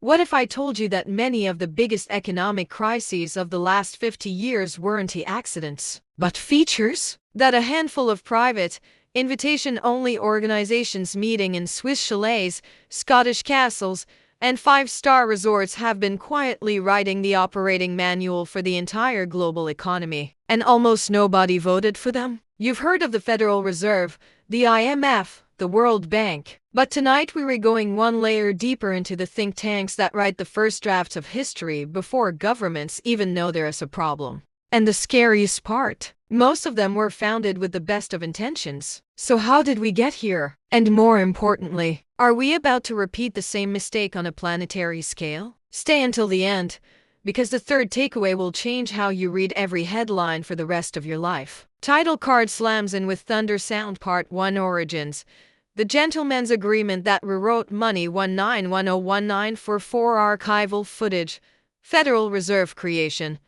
What if I told you that many of the biggest economic crises of the last 50 years weren't accidents, but features? That a handful of private, invitation-only organizations meeting in Swiss chalets, Scottish castles, and five-star resorts have been quietly writing the operating manual for the entire global economy, and almost nobody voted for them? You've heard of the Federal Reserve, the IMF, the World Bank. But tonight we were going one layer deeper into the think tanks that write the first drafts of history before governments even know there is a problem. And the scariest part, most of them were founded with the best of intentions. So how did we get here? And more importantly, are we about to repeat the same mistake on a planetary scale? Stay until the end, because the third takeaway will change how you read every headline for the rest of your life. Title card slams in with thunder sound. Part 1. Origins. The gentleman's agreement that rewrote money 19101944 archival footage. Federal Reserve creation.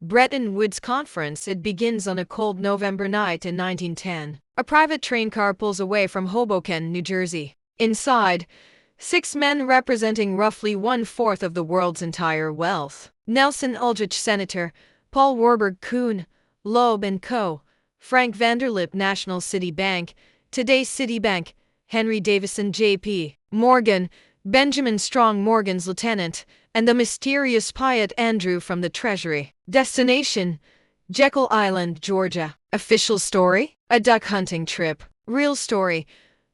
Bretton Woods Conference. It begins on a cold November night in 1910. A private train car pulls away from Hoboken, New Jersey. Inside, 6 men representing roughly 1/4 of the world's entire wealth. Nelson Aldrich, Senator, Paul Warburg, Kuhn, Loeb and Co., Frank Vanderlip, National City Bank, today's Citibank, Henry Davison, J.P. Morgan, Benjamin Strong, Morgan's lieutenant, and the mysterious Piatt Andrew from the Treasury. Destination: Jekyll Island, Georgia. Official story: a duck hunting trip. Real story: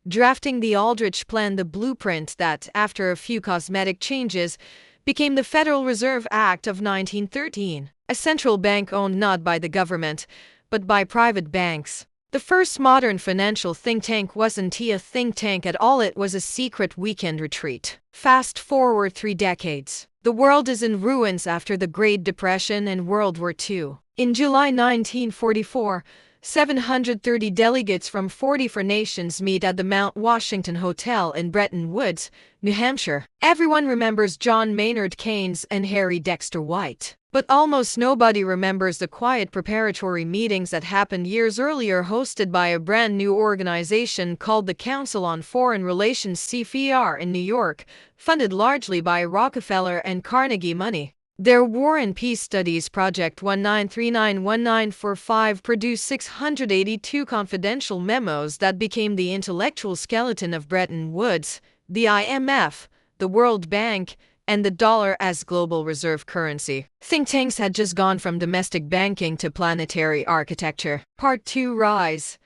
drafting the Aldrich Plan, the blueprint that, after a few cosmetic changes, became the Federal Reserve Act of 1913, a central bank owned not by the government, but by private banks. The first modern financial think tank wasn't a think tank at all, it was a secret weekend retreat. Fast forward 3 decades. The world is in ruins after the Great Depression and World War II. In July 1944, 730 delegates from 44 nations meet at the Mount Washington Hotel in Bretton Woods, New Hampshire. Everyone remembers John Maynard Keynes and Harry Dexter White. But almost nobody remembers the quiet preparatory meetings that happened years earlier, hosted by a brand new organization called the Council on Foreign Relations (CFR) in New York, funded largely by Rockefeller and Carnegie money. Their War and Peace Studies Project 1939-1945 produced 682 confidential memos that became the intellectual skeleton of Bretton Woods, the IMF, the World Bank, and the dollar as global reserve currency. Think tanks had just gone from domestic banking to planetary architecture. Part 2. Rise.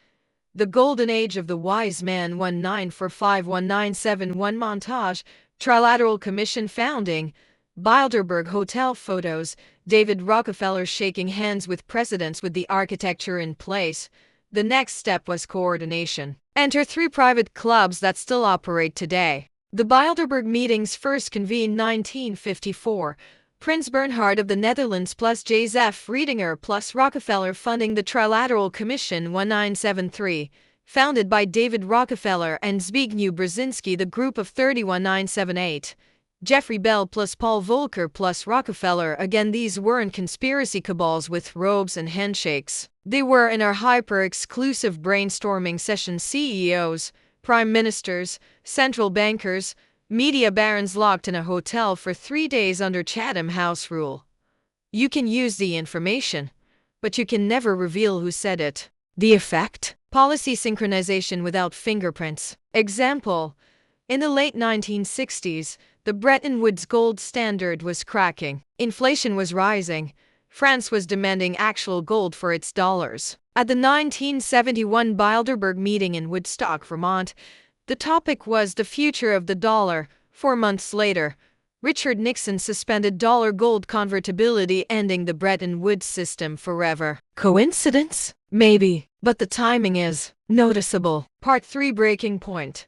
The Golden Age of the Wise Man 1945-1971 montage. Trilateral Commission founding. Bilderberg Hotel photos. David Rockefeller shaking hands with presidents with the architecture in place. The next step was coordination. Enter 3 private clubs that still operate today. The Bilderberg meetings first convened 1954. Prins Bernhard of the Netherlands plus Joseph Riedinger plus Rockefeller funding the Trilateral Commission 1973, founded by David Rockefeller and Zbigniew Brzezinski, the Group of 30 1978. Jeffrey Bell plus Paul Volcker plus Rockefeller. Again, these weren't conspiracy cabals with robes and handshakes. They were in our hyper-exclusive brainstorming session CEOs, prime ministers, central bankers, media barons locked in a hotel for 3 days under Chatham House rule. You can use the information, but you can never reveal who said it. The effect? Policy synchronization without fingerprints. Example: in the late 1960s, the Bretton Woods gold standard was cracking. Inflation was rising. France was demanding actual gold for its dollars. At the 1971 Bilderberg meeting in Woodstock, Vermont, the topic was the future of the dollar. 4 months later, Richard Nixon suspended dollar-gold convertibility, ending the Bretton Woods system forever. Coincidence? Maybe, but the timing is noticeable. Part 3. Breaking point.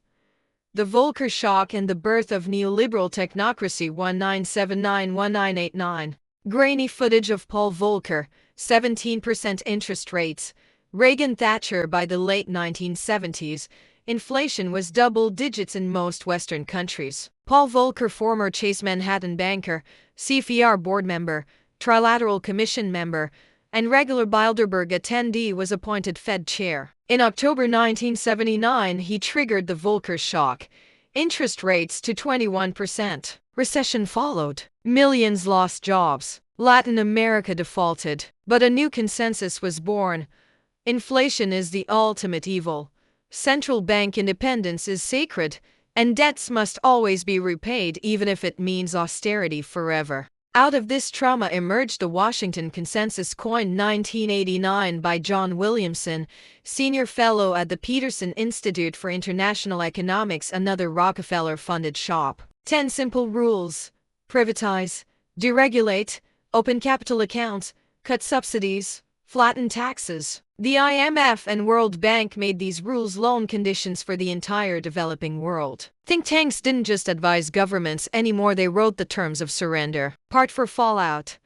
The Volcker shock and the birth of neoliberal technocracy 1979-1989. Grainy footage of Paul Volcker, 17% interest rates. Reagan-Thatcher. By the late 1970s, inflation was double digits in most Western countries. Paul Volcker, former Chase Manhattan banker, CFR board member, Trilateral Commission member, and regular Bilderberg attendee, was appointed Fed chair. In October 1979, he triggered the Volcker shock. interest rates to 21%. Recession followed. Millions lost jobs. Latin America defaulted. But a new consensus was born. Inflation is the ultimate evil. Central bank independence is sacred, and debts must always be repaid even if it means austerity forever. Out of this trauma emerged the Washington Consensus, coined 1989 by John Williamson, senior fellow at the Peterson Institute for International Economics, another Rockefeller-funded shop. 10 simple rules: privatize, deregulate, open capital accounts, cut subsidies, flatten taxes. The IMF and World Bank made these rules loan conditions for the entire developing world. Think tanks didn't just advise governments anymore, they wrote the terms of surrender. Part 4: Fallout.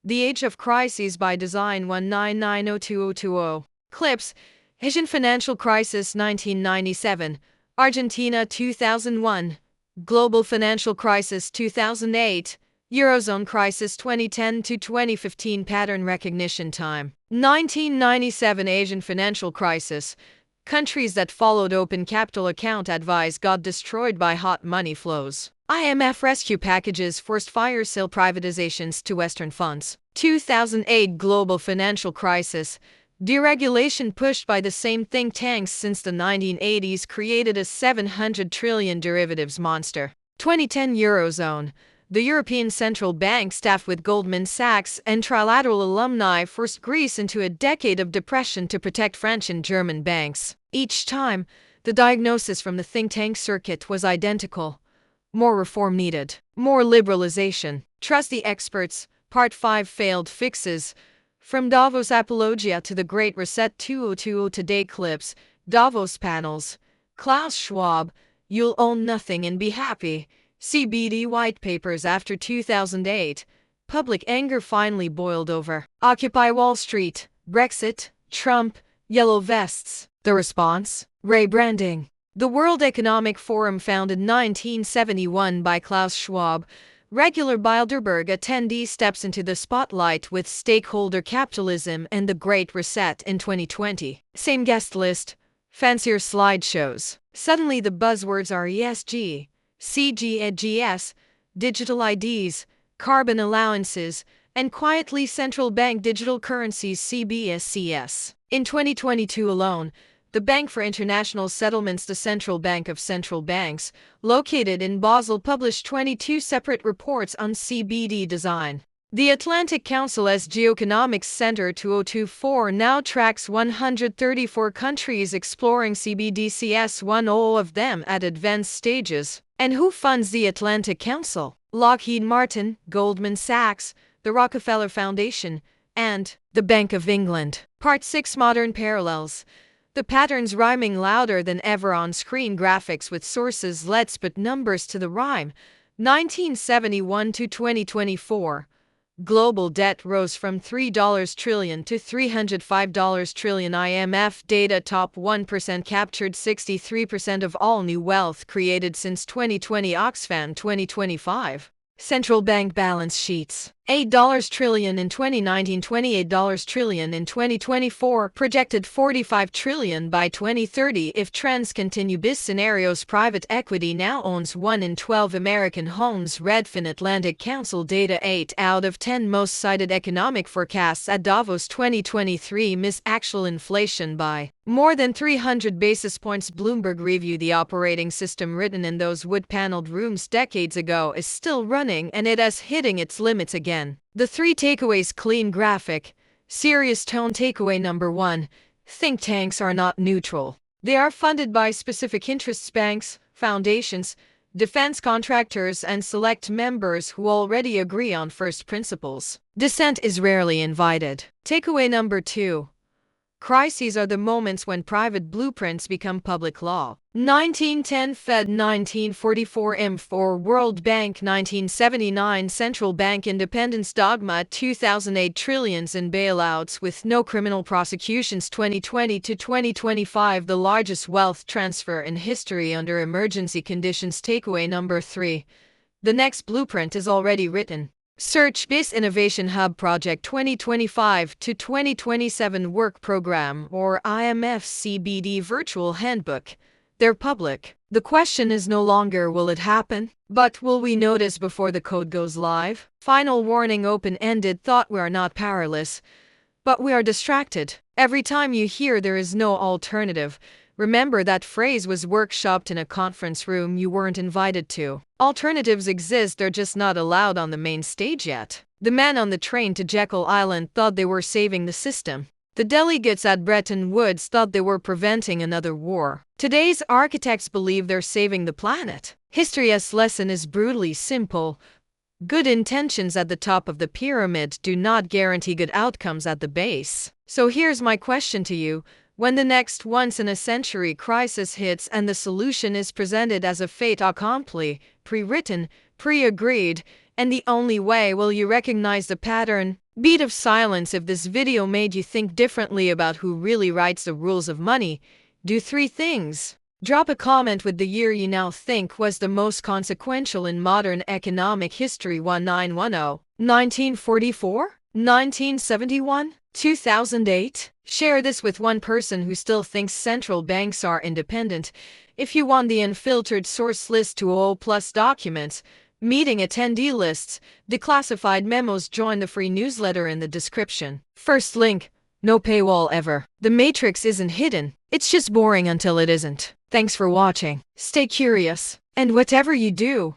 The Age of Crises by Design 19902020. Clips: Asian Financial Crisis 1997, Argentina 2001, Global Financial Crisis 2008, Eurozone Crisis 2010 to 2015. Pattern recognition time. 1997 Asian Financial Crisis. Countries that followed open capital account advice got destroyed by hot money flows. IMF rescue packages forced fire sale privatizations to Western funds. 2008 Global Financial Crisis. Deregulation pushed by the same think tanks since the 1980s created a 700 trillion derivatives monster. 2010 Eurozone. The European Central Bank, staffed with Goldman Sachs and trilateral alumni, forced Greece into a decade of depression to protect French and German banks. Each time, the diagnosis from the think tank circuit was identical: more reform needed, more liberalization. Trust the experts. Part 5: Failed fixes. From Davos apologia to the Great Reset 2020 Today clips. Davos panels. Klaus Schwab, you'll own nothing and be happy. CBD white papers after 2008. Public anger finally boiled over. Occupy Wall Street. Brexit. Trump. Yellow vests. The response? Rebranding. The World Economic Forum, founded 1971 by Klaus Schwab, regular Bilderberg attendee, steps into the spotlight with stakeholder capitalism and the Great Reset in 2020. Same guest list, fancier slideshows. Suddenly the buzzwords are ESG, CGEGS, digital IDs, carbon allowances, and quietly central bank digital currencies, CBSCS. In 2022 alone, the Bank for International Settlements, the central bank of central banks, located in Basel, published 22 separate reports on CBD design. The Atlantic Council's Geoeconomics Center 2024 now tracks 134 countries exploring CBDCS, all of them at advanced stages. And who funds the Atlantic Council? Lockheed Martin, Goldman Sachs, the Rockefeller Foundation, and the Bank of England. Part 6: Modern Parallels. The patterns rhyming louder than ever on screen. Graphics with sources. Let's put numbers to the rhyme. 1971 to 2024. Global debt rose from $3 trillion to $305 trillion. IMF data: top 1% captured 63% of all new wealth created since 2020. Oxfam 2025. Central bank balance sheets: $8 trillion in 2019, $28 trillion in 2024, projected $45 trillion by 2030 if trends continue. BIS scenarios: private equity now owns 1 in 12 American homes. Redfin Atlantic Council data: 8 out of 10 most cited economic forecasts at Davos 2023 miss actual inflation by more than 300 basis points. Bloomberg review: the operating system written in those wood-paneled rooms decades ago is still running, and it is hitting its limits again. The 3 takeaways: clean graphic, serious tone. Takeaway number 1: think tanks are not neutral. They are funded by specific interests: banks, foundations, defense contractors, and select members who already agree on first principles. Dissent is rarely invited. Takeaway number 2: crises are the moments when private blueprints become public law. 1910 Fed, 1944 IMF or World Bank, 1979 Central Bank Independence Dogma, 2008 trillions in bailouts with no criminal prosecutions. 2020 to 2025, the largest wealth transfer in history under emergency conditions. Takeaway number 3: the next blueprint is already written. Search BIS Innovation Hub Project 2025 to 2027 Work Program or IMF CBD Virtual Handbook. They're public. The question is no longer will it happen, but will we notice before the code goes live? Final warning, open-ended thought: we are not powerless, but we are distracted. Every time you hear there is no alternative, remember that phrase was workshopped in a conference room you weren't invited to. Alternatives exist, they're just not allowed on the main stage yet. The men on the train to Jekyll Island thought they were saving the system. The delegates at Bretton Woods thought they were preventing another war. Today's architects believe they're saving the planet. History's lesson is brutally simple. Good intentions at the top of the pyramid do not guarantee good outcomes at the base. So here's my question to you. When the next once-in-a-century crisis hits and the solution is presented as a fait accompli, pre-written, pre-agreed, and the only way will you recognize the pattern? Beat of silence. If this video made you think differently about who really writes the rules of money, do 3 things. Drop a comment with the year you now think was the most consequential in modern economic history: 1910, 1944, 1971, 2008. Share this with one person who still thinks central banks are independent. If you want the unfiltered source list to all plus documents, meeting attendee lists, declassified memos, join the free newsletter in the description. First link, no paywall ever. The matrix isn't hidden, it's just boring until it isn't. Thanks for watching. Stay curious, and whatever you do,